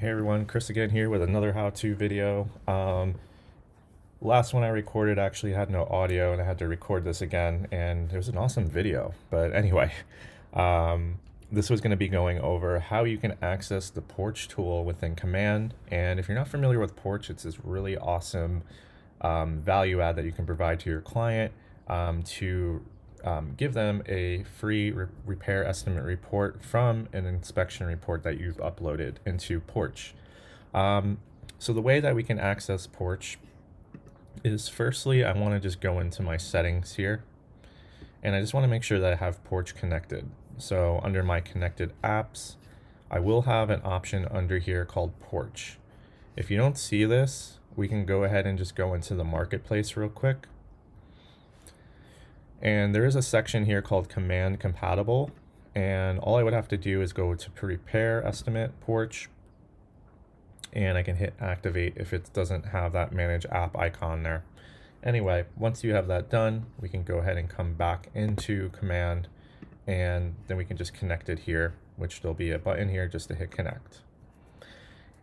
Hey everyone, Chris again here with another how-to video. Last one I recorded actually had no audio and I had to record this again, and it was an awesome video. But anyway, um, this was going to be going over how you can access the Porch tool within Command. And if you're not familiar with Porch, it's this really awesome value add that you can provide to your client to give them a free repair estimate report from an inspection report that you've uploaded into Porch. So the way that we can access Porch is, firstly, I want to just go into my settings here, and I just want to make sure that I have Porch connected. So under my connected apps, I will have an option under here called Porch. If you don't see this, we can go ahead and just go into the marketplace real quick. And there is a section here called Command Compatible, and all I would have to do is go to Prepare Estimate Porch, and I can hit Activate if it doesn't have that Manage App icon there. Anyway, once you have that done, we can go ahead and come back into Command, and then we can just connect it here, which there'll be a button here just to hit Connect.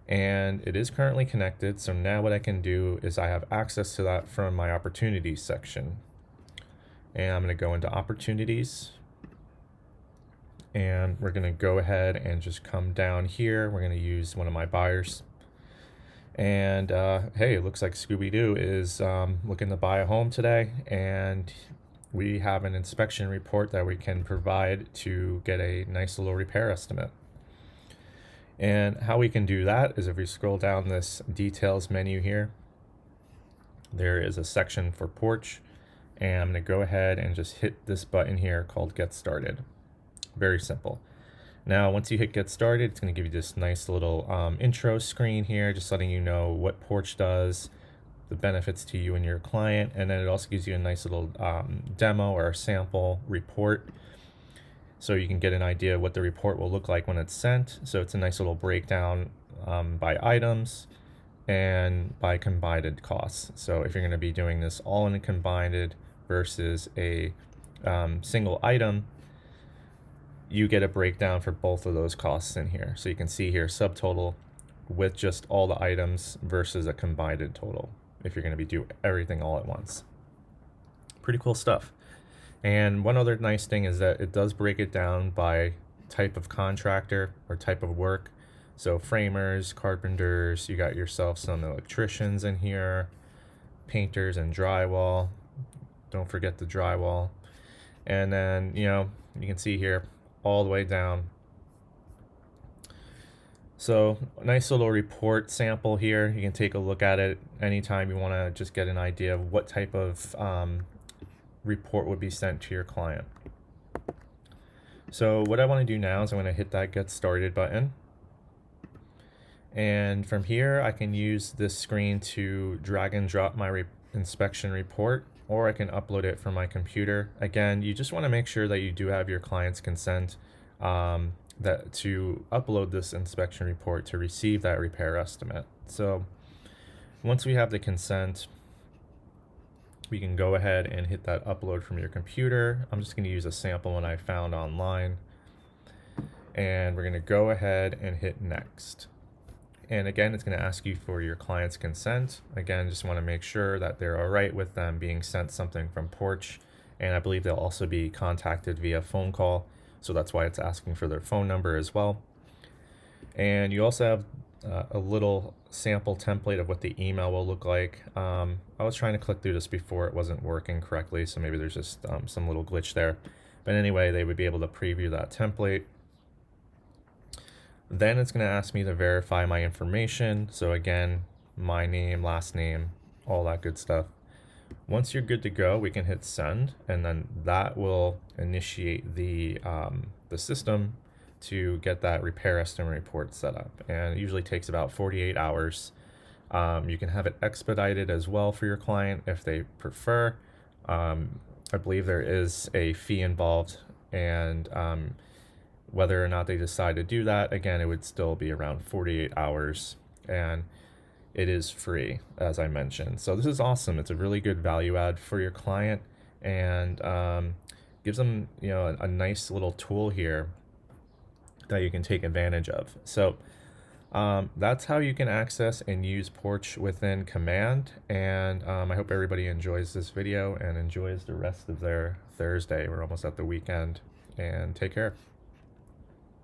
And it is currently connected, so now what I can do is I have access to that from my Opportunities section. And I'm going to go into Opportunities, and we're going to go ahead and just come down here. We're going to use one of my buyers. And hey, it looks like Scooby-Doo is looking to buy a home today, and we have an inspection report that we can provide to get a nice little repair estimate. And how we can do that is if we scroll down this details menu here, there is a section for Porch, and I'm going to go ahead and just hit this button here called Get Started. Very simple. Now, once you hit Get Started, it's going to give you this nice little intro screen here, just letting you know what Porch does, the benefits to you and your client, and then it also gives you a nice little demo or sample report, so you can get an idea of what the report will look like when it's sent. So it's a nice little breakdown by items and by combined costs. So if you're going to be doing this all in combined versus a single item, you get a breakdown for both of those costs in here. So you can see here subtotal with just all the items versus a combined total if you're going to be doing everything all at once. Pretty cool stuff. And one other nice thing is that it does break it down by type of contractor or type of work. So framers, carpenters, you got yourself some electricians in here, painters and drywall. Don't forget the drywall. And then, you can see here all the way down. So nice little report sample here. You can take a look at it anytime you want to just get an idea of what type of report would be sent to your client. So what I want to do now is I'm going to hit that Get Started button. And from here, I can use this screen to drag and drop my inspection report, or I can upload it from my computer. Again, you just want to make sure that you do have your client's consent that to upload this inspection report to receive that repair estimate. So once we have the consent, we can go ahead and hit that upload from your computer. I'm just going to use a sample one I found online. And we're going to go ahead and hit Next. And again, it's going to ask you for your client's consent. Again, just want to make sure that they're all right with them being sent something from Porch. And I believe they'll also be contacted via phone call. So that's why it's asking for their phone number as well. And you also have a little sample template of what the email will look like. I was trying to click through this before, it wasn't working correctly, so maybe there's just some little glitch there. But anyway, they would be able to preview that template. Then it's going to ask me to verify my information. So again, my name, last name, all that good stuff. Once you're good to go, we can hit send, and then that will initiate the system to get that repair estimate report set up. And it usually takes about 48 hours. You can have it expedited as well for your client if they prefer. I believe there is a fee involved, and whether or not they decide to do that, again, it would still be around 48 hours, and it is free, as I mentioned. So this is awesome. It's a really good value add for your client, and gives them a nice little tool here that you can take advantage of. So That's how you can access and use Porch within Command. And I hope everybody enjoys this video and enjoys the rest of their Thursday. We're almost at the weekend. And take care.